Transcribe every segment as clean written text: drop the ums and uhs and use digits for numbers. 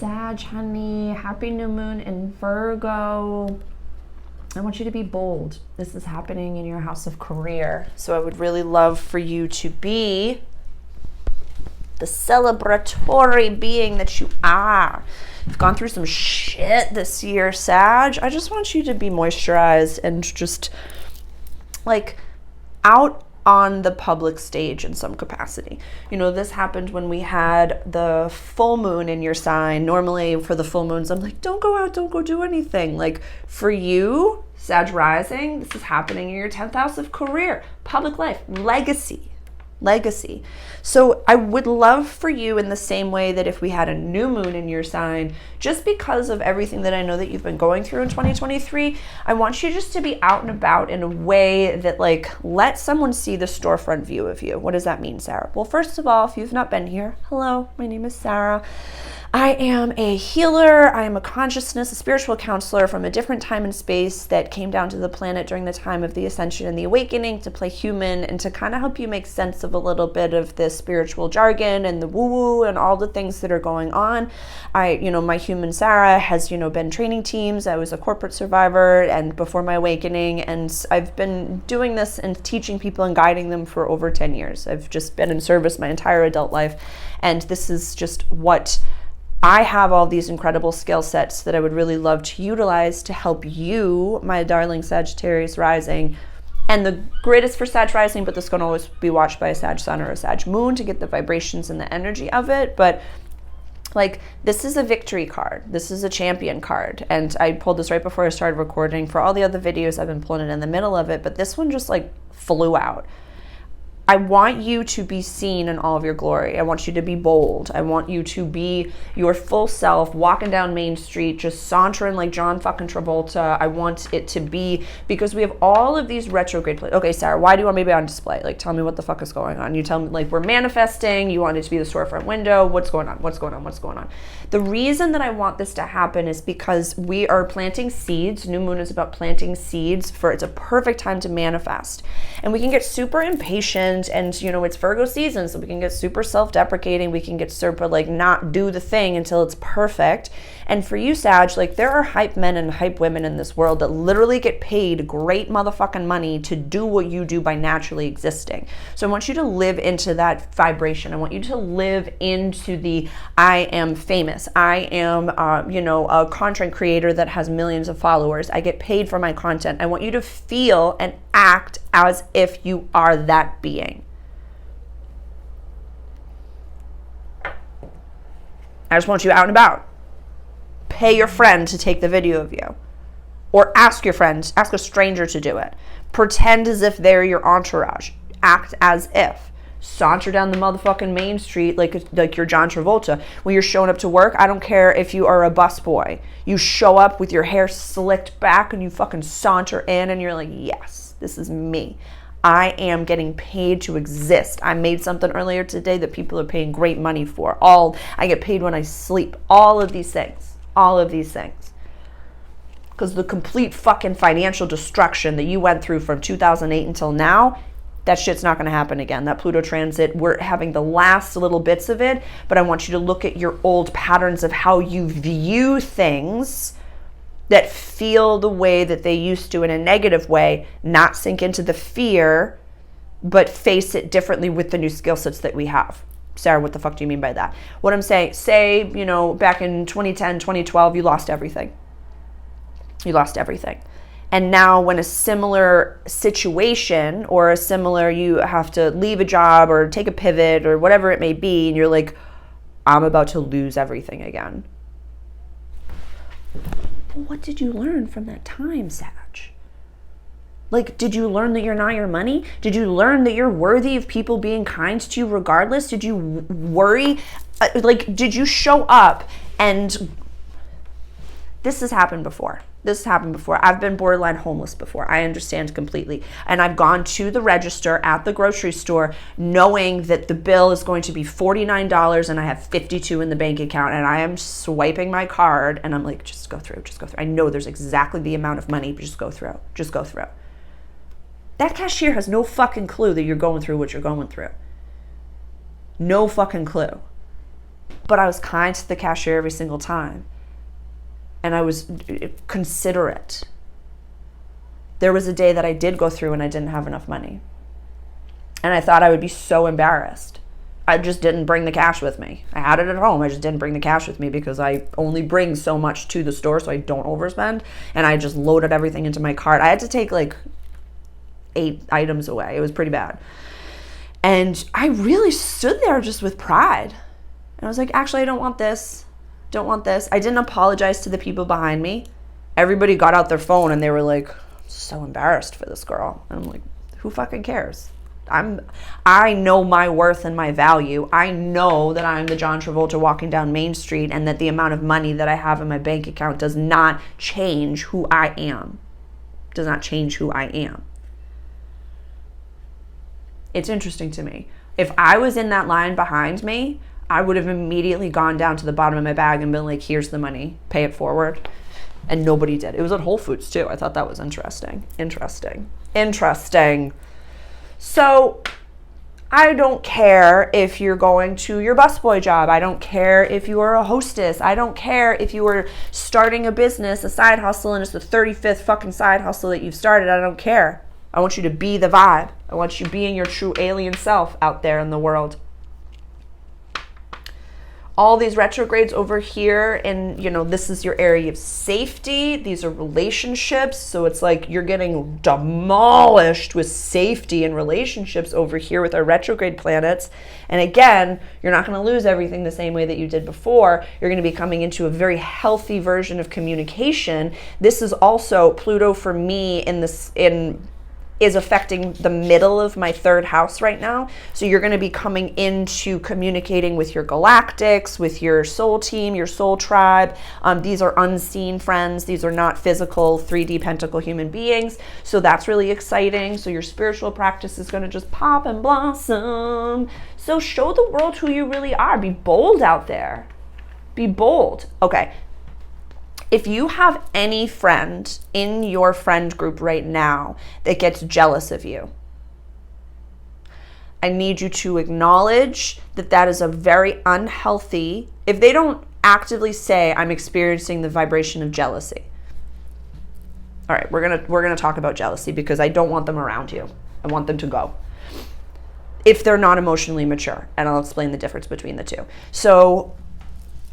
Sag, honey. Happy new moon in Virgo. I want you to be bold. This is happening in your house of career. So I would really love for you to be the celebratory being that you are. You've gone through some shit this year, Sag. I just want you to be moisturized and just like out on the public stage in some capacity. You know, this happened when we had the full moon in your sign. Normally for the full moons, I'm like, don't go out, don't go do anything. Like for you, Sag rising, this is happening in your 10th house of career, public life, legacy. So I would love for you, in the same way that if we had a new moon in your sign, just because of everything that I know that you've been going through in 2023, I want you just to be out and about in a way that like let someone see the storefront view of you. What does that mean, Sarah? Well, first of all, if you've not been here, hello, my name is Sarah. I am a healer. I am a consciousness, a spiritual counselor from a different time and space that came down to the planet during the time of the ascension and the awakening to play human and to kind of help you make sense of a little bit of the spiritual jargon and the woo-woo and all the things that are going on. My human Sarah has, been training teams. I was a corporate survivor and before my awakening, and I've been doing this and teaching people and guiding them for over 10 years. I've just been in service my entire adult life, and this is just what I have, all these incredible skill sets that I would really love to utilize to help you, my darling Sagittarius rising. And the grid is for Sag rising, but this can always be watched by a Sag sun or a Sag moon to get the vibrations and the energy of it. But like, this is a victory card. This is a champion card. And I pulled this right before I started recording. For all the other videos, I've been pulling it in the middle of it, but this one just like flew out. I want you to be seen in all of your glory. I want you to be bold. I want you to be your full self, walking down Main Street, just sauntering like John fucking Travolta. I want it to be, because we have all of these retrograde places. Okay, Sarah, why do you want me to be on display? Like, tell me what the fuck is going on. You tell me, like, we're manifesting. You want it to be the storefront window. What's going on? The reason that I want this to happen is because we are planting seeds. New moon is about planting seeds it's a perfect time to manifest. And we can get super impatient. And it's Virgo season, so we can get super self-deprecating. We can get super like not do the thing until it's perfect. And for you, Sag, like there are hype men and hype women in this world that literally get paid great motherfucking money to do what you do by naturally existing. So I want you to live into that vibration. I want you to live into the I am famous. I am, a content creator that has millions of followers. I get paid for my content. I want you to feel and act as if you are that being. I just want you out and about. Pay your friend to take the video of you. Or ask a stranger to do it. Pretend as if they're your entourage. Act as if. Saunter down the motherfucking Main Street like you're John Travolta. When you're showing up to work, I don't care if you are a busboy. You show up with your hair slicked back and you fucking saunter in and you're like, yes, this is me. I am getting paid to exist. I made something earlier today that people are paying great money for. I get paid when I sleep. All of these things. Because the complete fucking financial destruction that you went through from 2008 until now, that shit's not going to happen again. That Pluto transit, we're having the last little bits of it, but I want you to look at your old patterns of how you view things that feel the way that they used to in a negative way, not sink into the fear, but face it differently with the new skill sets that we have. Sarah, what the fuck do you mean by that? What I'm saying, say, back in 2010, 2012, you lost everything. And now when a similar situation or you have to leave a job or take a pivot or whatever it may be, and you're like, I'm about to lose everything again. Well, what did you learn from that time, Sag? Like, did you learn that you're not your money? Did you learn that you're worthy of people being kind to you regardless? Did you worry? Did you show up and this has happened before. I've been borderline homeless before. I understand completely. And I've gone to the register at the grocery store knowing that the bill is going to be $49 and I have $52 in the bank account, and I am swiping my card and I'm like, just go through. I know there's exactly the amount of money, but just go through. That cashier has no fucking clue that you're going through what you're going through. No fucking clue. but I was kind to the cashier every single time. And I was considerate. There was a day that I did go through and I didn't have enough money. And I thought I would be so embarrassed. I just didn't bring the cash with me. I had it at home. I just didn't bring the cash with me because I only bring so much to the store so I don't overspend. And I just loaded everything into my cart. I had to take like 8 items away. It was pretty bad. And I really stood there just with pride. And I was like, actually, I don't want this. Don't want this. I didn't apologize to the people behind me. Everybody got out their phone and they were like, I'm so embarrassed for this girl. And I'm like, who fucking cares? I know my worth and my value. I know that I'm the John Travolta walking down Main Street and that the amount of money that I have in my bank account does not change who I am. Does not change who I am. It's interesting to me. If I was in that line behind me, I would have immediately gone down to the bottom of my bag and been like, here's the money, pay it forward. And nobody did. It was at Whole Foods too. I thought that was interesting. So I don't care if you're going to your busboy job. I don't care if you are a hostess. I don't care if you are starting a business, a side hustle, and it's the 35th fucking side hustle that you've started. I don't care. I want you to be the vibe. I want you being your true alien self out there in the world. All these retrogrades over here, and this is your area of safety. These are relationships. So it's like you're getting demolished with safety and relationships over here with our retrograde planets. And again, you're not going to lose everything the same way that you did before. You're going to be coming into a very healthy version of communication. This is also Pluto for me is affecting the middle of my 3rd house right now. So you're going to be coming into communicating with your galactics, with your soul team, your soul tribe. These are unseen friends. These are not physical 3D pentacle human beings. So that's really exciting. So your spiritual practice is going to just pop and blossom. So show the world who you really are. Be bold out there. Be bold. Okay. If you have any friend in your friend group right now that gets jealous of you, I need you to acknowledge that that is a very unhealthy, if they don't actively say, I'm experiencing the vibration of jealousy. All right, we're gonna talk about jealousy because I don't want them around you. I want them to go. If they're not emotionally mature, and I'll explain the difference between the two. So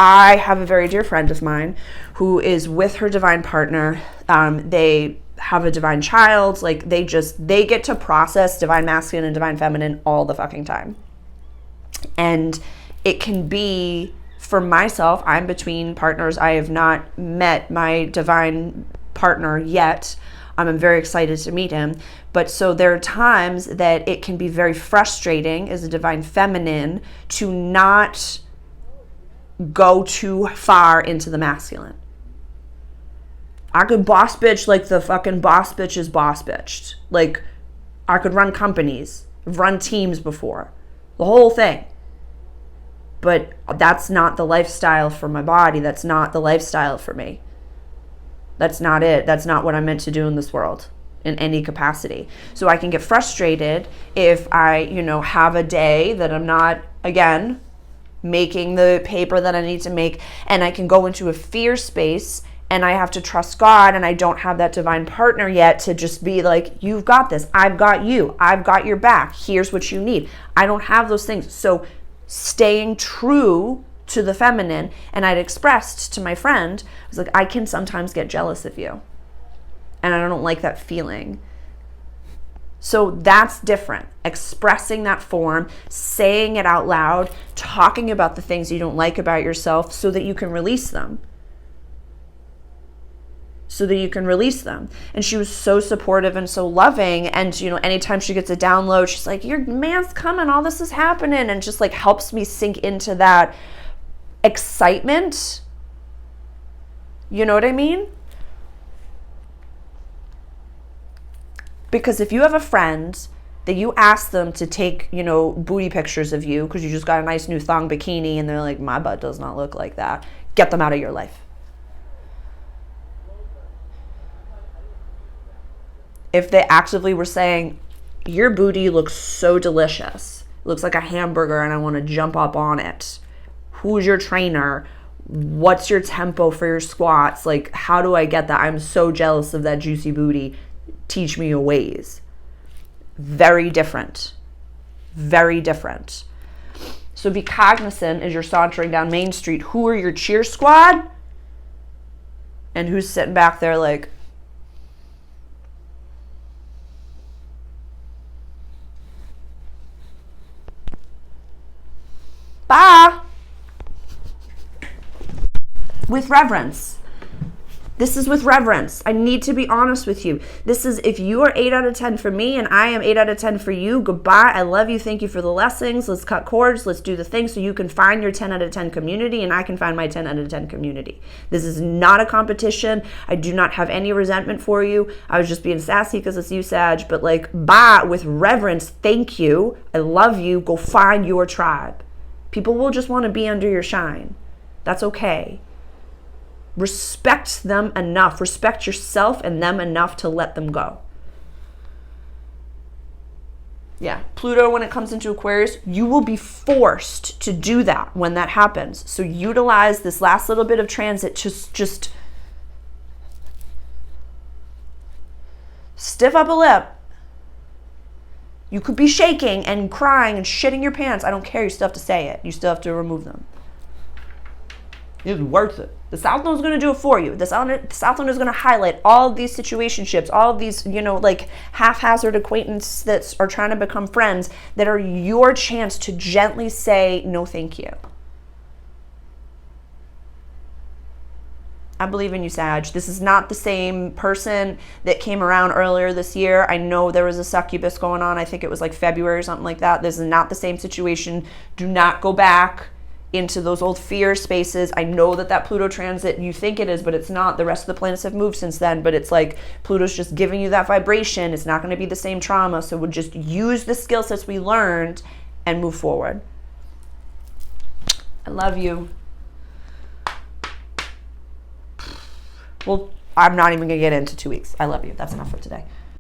I have a very dear friend of mine who is with her divine partner. They have a divine child. Like they get to process divine masculine and divine feminine all the fucking time. And it can be, for myself, I'm between partners. I have not met my divine partner yet. I'm very excited to meet him. But so there are times that it can be very frustrating as a divine feminine to not go too far into the masculine. I could boss bitch like the fucking boss bitch is boss bitched. Like I could run companies, run teams before, the whole thing. But that's not the lifestyle for my body. That's not the lifestyle for me. That's not it. That's not what I'm meant to do in this world in any capacity. So I can get frustrated if I, have a day that I'm not, again, making the paper that I need to make, and I can go into a fear space and I have to trust God, and I don't have that divine partner yet to just be like, you've got this, I've got you, I've got your back, here's what you need. I don't have those things. So staying true to the feminine, and I'd expressed to my friend, I was like, I can sometimes get jealous of you, and I don't like that feeling. So that's different. Expressing that form, saying it out loud, talking about the things you don't like about yourself so that you can release them. And she was so supportive and so loving. And, anytime she gets a download, she's like, your man's coming, all this is happening. And just like helps me sink into that excitement. You know what I mean? Because if you have a friend that you ask them to take, booty pictures of you because you just got a nice new thong bikini and they're like, my butt does not look like that, get them out of your life. If they actively were saying, your booty looks so delicious, it looks like a hamburger and I want to jump up on it, Who's your trainer? What's your tempo for your squats? Like, how do I get that? I'm so jealous of that juicy booty. Teach me your ways. Very different. Very different. So be cognizant as you're sauntering down Main Street. Who are your cheer squad? And who's sitting back there like, bye. With reverence. This is with reverence. I need to be honest with you. This is, if you are 8 out of 10 for me and I am 8 out of 10 for you, goodbye. I love you. Thank you for the lessons. Let's cut cords. Let's do the thing so you can find your 10 out of 10 community and I can find my 10 out of 10 community. This is not a competition. I do not have any resentment for you. I was just being sassy because it's you, Sag, but like, bye, with reverence. Thank you. I love you. Go find your tribe. People will just want to be under your shine. That's okay. Respect them enough. Respect yourself and them enough to let them go. Yeah, Pluto, when it comes into Aquarius, you will be forced to do that when that happens. So utilize this last little bit of transit to just stiff up a lip. You could be shaking and crying and shitting your pants. I don't care. You still have to say it. You still have to remove them. It's worth it. The South Node is going to do it for you. The South Node is going to highlight all of these situationships, all of these, like haphazard acquaintances that are trying to become friends that are your chance to gently say, no, thank you. I believe in you, Sag. This is not the same person that came around earlier this year. I know there was a succubus going on. I think it was like February or something like that. This is not the same situation. Do not go back into those old fear spaces. I know that Pluto transit, you think it is, but it's not. The rest of the planets have moved since then, but it's like Pluto's just giving you that vibration. It's not going to be the same trauma. So we'll just use the skill sets we learned and move forward. I love you. Well, I'm not even going to get into 2 weeks. I love you. That's enough for today.